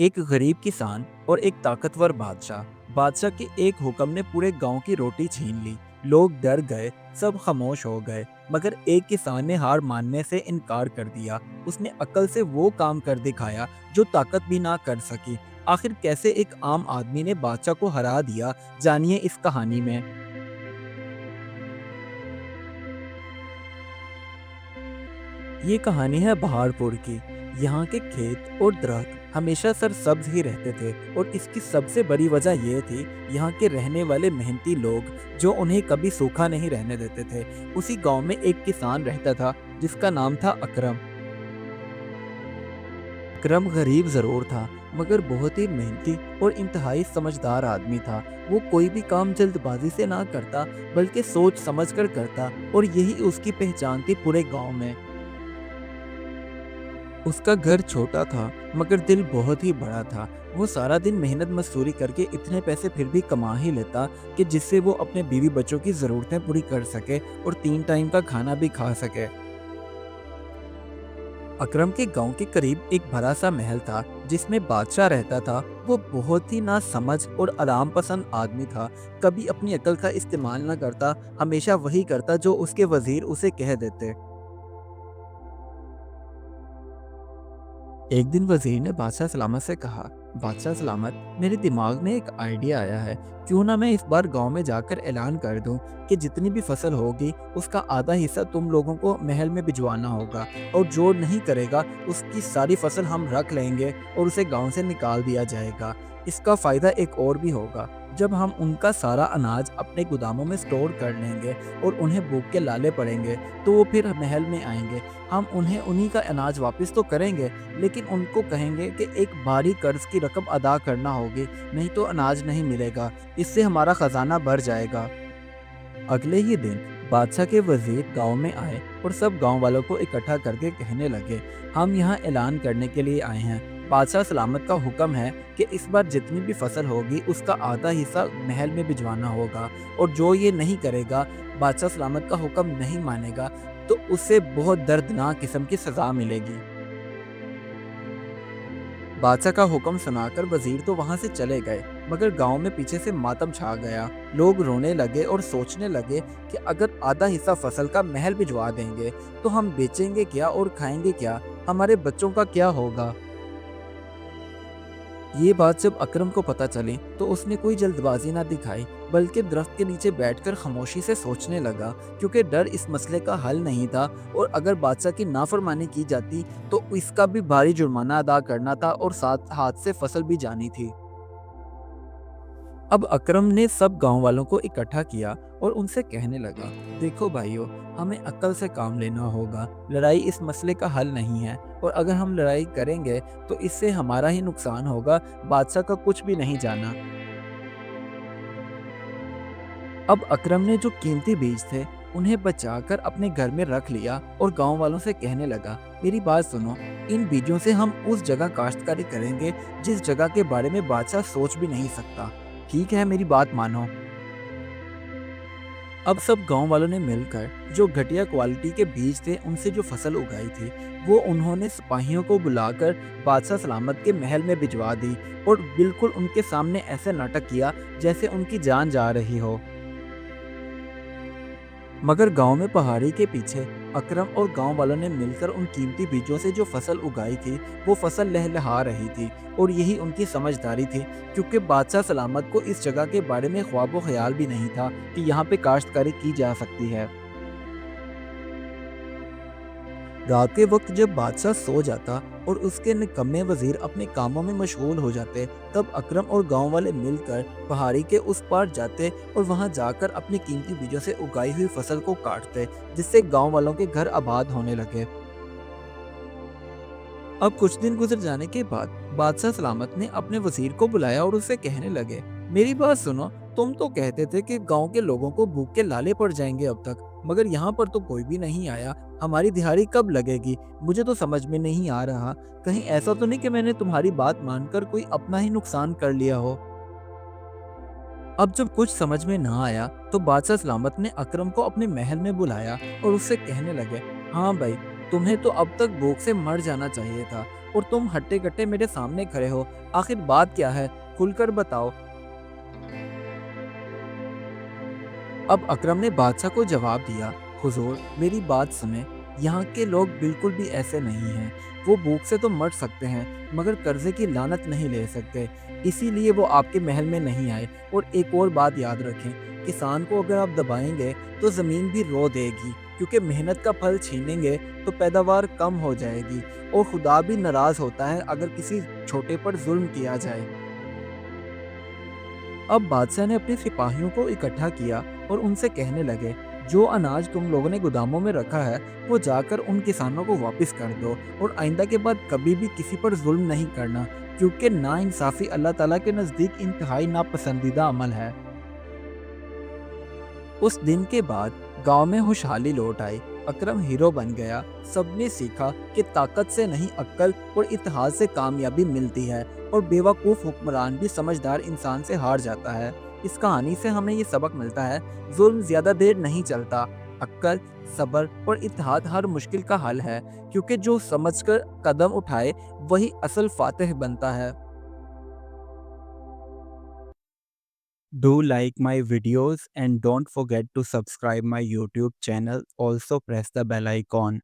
एक गरीब किसान और एक ताकतवर बादशाह। बादशाह के एक हुक्म ने पूरे गांव की रोटी छीन ली। लोग डर गए, सब खामोश हो गए। मगर एक किसान ने हार मानने से इनकार कर दिया। उसने अकल से वो काम कर दिखाया जो ताकत भी ना कर सकी। आखिर कैसे एक आम आदमी ने बादशाह को हरा दिया, जानिए इस कहानी में। ये कहानी है बहारपुर की। यहाँ के खेत और दरख्त हमेशा सरसब्ज ही रहते थे और इसकी सबसे बड़ी वजह ये थी, यहाँ के रहने वाले मेहनती लोग जो उन्हें कभी सूखा नहीं रहने देते थे। उसी गांव में एक किसान रहता था जिसका नाम था अकरम। अकरम गरीब जरूर था, मगर बहुत ही मेहनती और इंतहाई समझदार आदमी था। वो कोई भी काम जल्दबाजी से ना करता, बल्कि सोच समझ कर करता, और यही उसकी पहचान थी पूरे गांव में। उसका घर छोटा था, मगर दिल बहुत ही बड़ा था। वो सारा दिन मेहनत मजदूरी करके इतने पैसे फिर भी कमा ही लेता कि जिससे वो अपने बीवी बच्चों की ज़रूरतें पूरी कर सके और 3 टाइम का खाना भी खा सके। अकरम के गांव के करीब एक बड़ा सा महल था जिसमें बादशाह रहता था। वो बहुत ही ना समझ और आराम पसंद आदमी था। कभी अपनी अकल का इस्तेमाल ना करता, हमेशा वही करता जो उसके वजीर उसे कह देते। एक दिन वजीर ने बादशाह सलामत से कहा, बादशाह सलामत, मेरे दिमाग में एक आइडिया आया है। क्यों ना मैं इस बार गांव में जाकर ऐलान कर दूं कि जितनी भी फसल होगी उसका आधा हिस्सा तुम लोगों को महल में भिजवाना होगा, और जो नहीं करेगा उसकी सारी फसल हम रख लेंगे और उसे गांव से निकाल दिया जाएगा। इसका फायदा एक और भी होगा। जब हम उनका सारा अनाज अपने गोदामों में स्टोर कर लेंगे और उन्हें भूख के लाले पड़ेंगे, तो वो फिर महल में आएंगे। हम उन्हें उन्हीं का अनाज वापस तो करेंगे, लेकिन उनको कहेंगे कि एक भारी कर्ज की रकम अदा करना होगी, नहीं तो अनाज नहीं मिलेगा। इससे हमारा खजाना भर जाएगा। अगले ही दिन बादशाह के वजीर गांव में आए और सब गांव वालों को इकट्ठा करके कहने लगे, हम यहाँ ऐलान करने के लिए आए हैं। बादशाह सलामत का हुक्म है कि इस बार जितनी भी फसल होगी उसका आधा हिस्सा महल में भिजवाना होगा, और जो ये नहीं करेगा, बादशाह सलामत का हुक्म नहीं मानेगा, तो उससे बहुत दर्दनाक किस्म की सजा मिलेगी। बादशाह का हुक्म सुनाकर वजीर तो वहां से चले गए, मगर गांव में पीछे से मातम छा गया। लोग रोने लगे और सोचने लगे कि अगर आधा हिस्सा फसल का महल भिजवा देंगे तो हम बेचेंगे क्या और खाएंगे क्या, हमारे बच्चों का क्या होगा। ये बात जब अकरम को पता चली तो उसने कोई जल्दबाजी ना दिखाई, बल्कि दरख्त के नीचे बैठकर खामोशी से सोचने लगा, क्योंकि डर इस मसले का हल नहीं था, और अगर बादशाह की नाफरमानी की जाती तो इसका भी भारी जुर्माना अदा करना था और साथ हाथ से फसल भी जानी थी। अब अकरम ने सब गांव वालों को इकट्ठा किया और उनसे कहने लगा, देखो भाइयों, हमें अक्ल से काम लेना होगा। लड़ाई इस मसले का हल नहीं है, और अगर हम लड़ाई करेंगे तो इससे हमारा ही नुकसान होगा, बादशाह का कुछ भी नहीं जाना। अब अकरम ने जो कीमती बीज थे उन्हें बचाकर अपने घर में रख लिया और गांव वालों से कहने लगा, मेरी बात सुनो, इन बीजों से हम उस जगह काश्तकारी करेंगे जिस जगह के बारे में बादशाह सोच भी नहीं सकता। ठीक है, मेरी बात मानो। अब सब गांव वालों ने मिलकर जो घटिया क्वालिटी के बीज थे उनसे जो फसल उगाई थी, वो उन्होंने सिपाहियों को बुलाकर बादशाह सलामत के महल में भिजवा दी, और बिल्कुल उनके सामने ऐसे नाटक किया जैसे उनकी जान जा रही हो। मगर गांव में पहाड़ी के पीछे अकरम और गांव वालों ने मिलकर उन कीमती बीजों से जो फसल उगाई थी, वो फसल लहलहा रही थी, और यही उनकी समझदारी थी, क्योंकि बादशाह सलामत को इस जगह के बारे में ख्वाबो ख्याल भी नहीं था कि यहाँ पे काश्तकारी की जा सकती है। रात के वक्त जब बादशाह सो जाता और उसके निकम्मे वजीर अपने कामों में मशगूल हो जाते, तब अकरम और गांव वाले मिलकर पहाड़ी के उस पार जाते और वहां जाकर अपनी कीमती बीजों से उगाई हुई फसल को काटते, जिससे गांव वालों के घर आबाद होने लगे। अब कुछ दिन गुजर जाने के बाद बादशाह सलामत ने अपने वजीर को बुलाया और उससे कहने लगे, मेरी बात सुनो, तुम तो कहते थे कि गांव के लोगों को भूख के लाले पड़ जाएंगे अब तक, मगर यहाँ पर तो कोई भी नहीं आया। हमारी दिहाड़ी कब लगेगी? मुझे तो समझ में नहीं आ रहा। कहीं ऐसा तो नहीं कि मैंने तुम्हारी बात मानकर कोई अपना ही नुकसान कर लिया हो। अब जब कुछ समझ में ना आया तो बादशाह सलामत ने अकरम को अपने महल में बुलाया और उससे कहने लगे, हाँ भाई, तुम्हें तो अब तक भूख से मर जाना चाहिए था। और तुम हट्टे-कट्टे मेरे सामने खड़े हो। आखिर बात क्या है? खुलकर बताओ। अब अकरम ने बादशाह को जवाब दिया, हुजूर मेरी बात सुने, यहाँ के लोग बिल्कुल भी ऐसे नहीं हैं। वो भूख से तो मर सकते हैं मगर कर्जे की लानत नहीं ले सकते, इसीलिए वो आपके महल में नहीं आए। और एक और बात याद रखें, किसान को अगर आप दबाएंगे तो ज़मीन भी रो देगी, क्योंकि मेहनत का फल छीनेंगे तो पैदावार कम हो जाएगी। और खुदा भी नाराज़ होता है अगर किसी छोटे पर जुल्म किया जाए। अब बादशाह ने अपने सिपाहियों को इकट्ठा किया और उनसे कहने लगे, जो अनाज तुम लोगों ने गोदामों में रखा है वो जाकर उन किसानों को वापस कर दो, और आइंदा के बाद कभी भी किसी पर जुल्म नहीं करना, क्योंकि नाइंसाफ़ी अल्लाह ताला के नज़दीक इंतहाई नापसंदीदा अमल है। उस दिन के बाद गांव में खुशहाली लौट आई। अकरम हीरो बन गया। सबने सीखा कि ताकत से नहीं, अक्ल और इत्तेहाद से कामयाबी मिलती है, और बेवकूफ़ हुक्मरान भी समझदार इंसान से हार जाता है। इस कहानी से हमें ये सबक मिलता है, जुल्म ज़्यादा देर नहीं चलता। अक्ल, सब्र और इत्तेहाद हर मुश्किल का हल है, क्योंकि जो समझकर कदम उठाए वही असल फातह बनता है। Do like my videos and don't forget to subscribe my YouTube channel. Also press the bell icon.